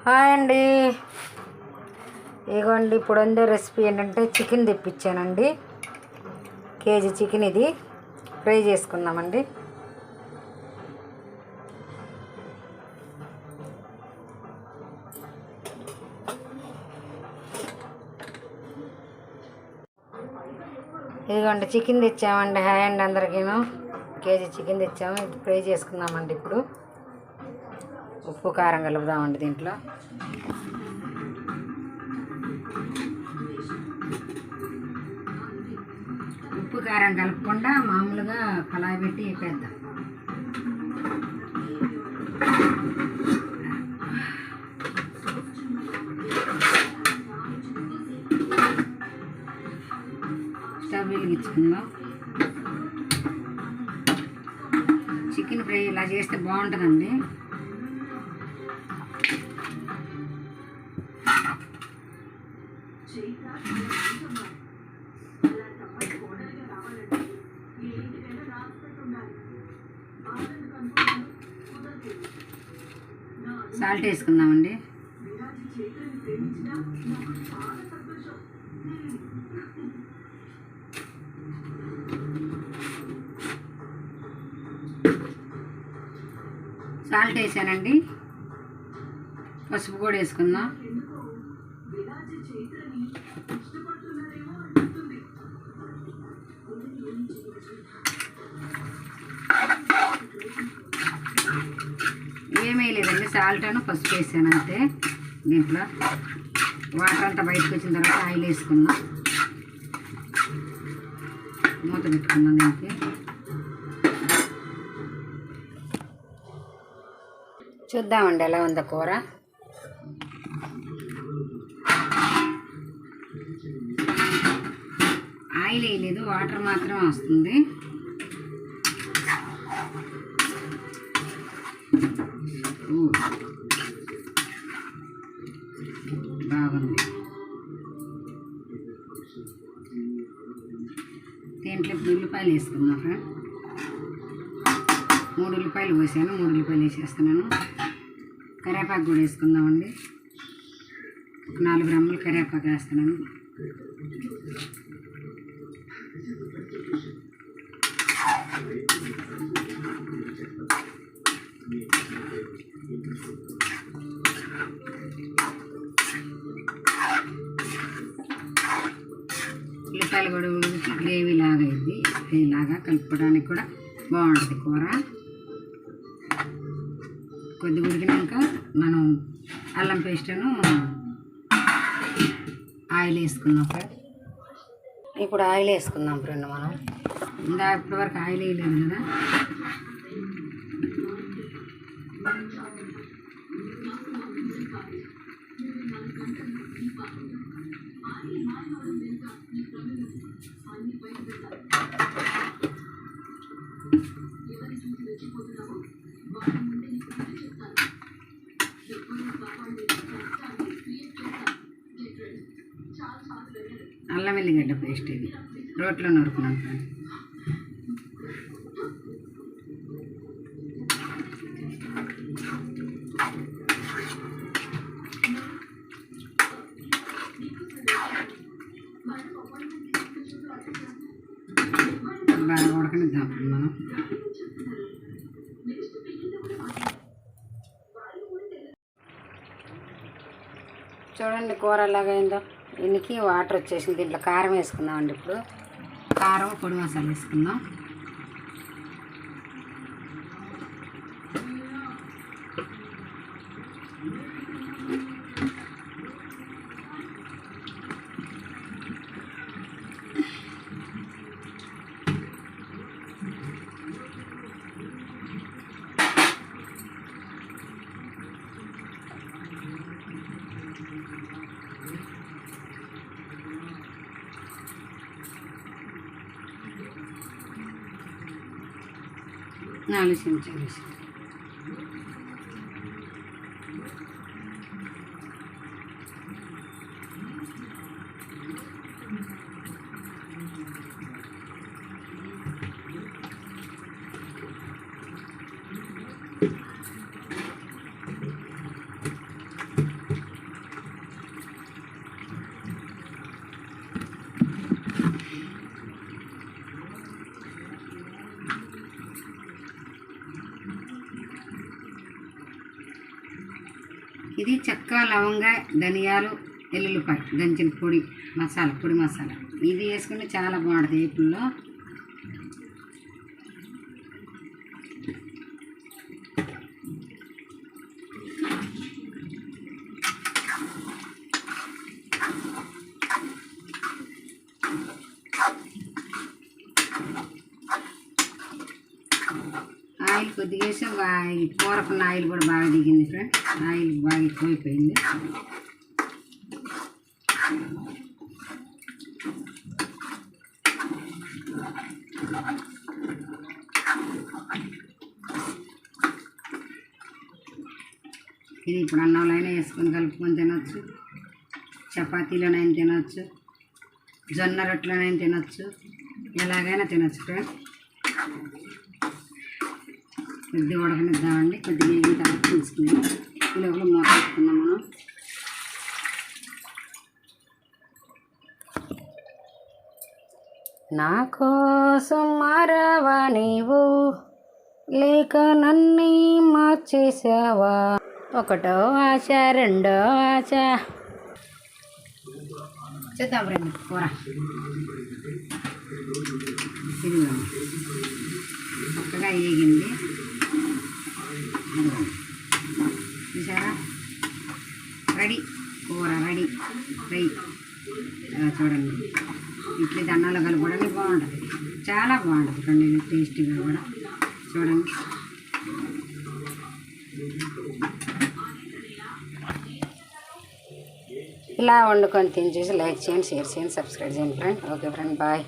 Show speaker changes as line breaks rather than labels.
Hi అండి. ఇగోండి ఇప్పుడు వండే రెసిపీ ఏంటంటే చికెన్ తెప్పించానండి. కేజీ చికెన్ ఇది ఫ్రై చేసుకుందామండి. ఇదిగోండి చికెన్ తెచ్చామండి. హాయ్ అండి అందరికీను. కేజీ చికెన్ తెచ్చాము, ఇది ఫ్రై చేసుకుందామండి. ఇప్పుడు ఉప్పు కారం కలుపుదామండి. దీంట్లో ఉప్పు కారం కలపకుండా మామూలుగా కళాయి పెట్టి వేపేద్దాం. స్టవ్ వెలిగించుకుందాం. చికెన్ ఫ్రై ఇలా చేస్తే బాగుంటుందండి. సాల్ట్ వేసుకుందామండి. సాల్ట్ వేసానండి. పసుపు కూడా వేసుకుందాం. ఏమీ లేదండి, సాల్ట్ అను పసుపు వేసాను అంతే. దీంట్లో వాటర్ అంతా బయటకు వచ్చిన తర్వాత ఆయిల్ వేసుకుందాం. మూత పెట్టుకుందాం. దీనికి చూద్దామండి ఎలా ఉందో కూర. ఆయిల్ వేయలేదు, వాటర్ మాత్రమే వస్తుంది. బాగుంది. దీంట్లో ఇప్పుడు ఉల్లిపాయలు వేసుకుందాం ఫ్రెండ్. 3 ఉల్లిపాయలు పోసాను, 3 ఉల్లిపాయలు వేసేస్తున్నాను. కరివేపాకు కూడా వేసుకుందామండి. 4 గ్రాములు కరివేపాకు వేస్తున్నాను. ఉల్లిపాయలు కూడా గ్రేవీ లాగా అయింది. ఇలాగా కలుపుకోవడానికి కూడా బాగుంటుంది కూర. కొద్ది ఉడికినాక మనం అల్లం పేస్ట్ను ఆయిల్ వేసుకుందాం ఫ్రెండ్. ఇప్పుడు ఆయిల్ వేసుకుందాం ఫ్రెండ్. మనం ఇప్పటి వరకు ఆయిల్ వేయలేదు కదా. అల్లం వెల్లిగడ్డ పేస్ట్ ఇది రోట్లో నరుకున్నాం. బాగా ఉడకనిద్దాం మనం. చూడండి కూర ఎలాగైందో. దీనికి వాటర్ వచ్చేసింది. దీంట్లో కారం వేసుకుందామండి. ఇప్పుడు కారం, పొడి మసాలా వేసుకుందాం. నాలుగు చెంచాలు వేసి ఇది చెక్క, లవంగ, ధనియాలు, ఎల్లుల్లిపాయ దంచిన పొడి మసాలా ఇది వేసుకుంటే చాలా బాగుంటుంది ఏపుల్లో. ఆయిల్ కొద్దిగా వేసి కూరకున్న ఆయిల్ కూడా బాగా దిగింది ఫ్రెండ్. ఆయిల్ బాగా ఎక్కువైపోయింది. ఇది ఇప్పుడు అన్నంలోనే వేసుకొని కలుపుకొని తినొచ్చు, చపాతీలోనైనా తినొచ్చు, జొన్న రొట్టెలోనైనా తినొచ్చు, ఎలాగైనా తినొచ్చు ఫ్రెండ్. కొద్దిగా ఉడకనిద్దామండి. కొద్దిగా ఏమి తర్వాత తీసుకుందాం. లోపల మూత పెట్టుకున్నాం మనం. నా కోసం మారావా నీవు, లేక నన్ను మార్చేసావా, ఒకటో ఆశ రెండో ఆశ. చూద్దాం ఫ్రెండ్ కూర. ఇది చక్కగా వేగింది చూసారా. రెడీ, కూర రెడీ. ఫ్రై చూడండి. ఇడ్లీ దండాలు కలుపుకోవడానికి బాగుంటుంది, చాలా బాగుంటుంది ఫ్రెండ్. ఇది టేస్టీగా కూడా చూడండి. ఇలా వండుకొని తిని చూసి లైక్ చేయండి, షేర్ చేయండి, సబ్స్క్రైబ్ చేయండి ఫ్రెండ్. Okay friend, bye.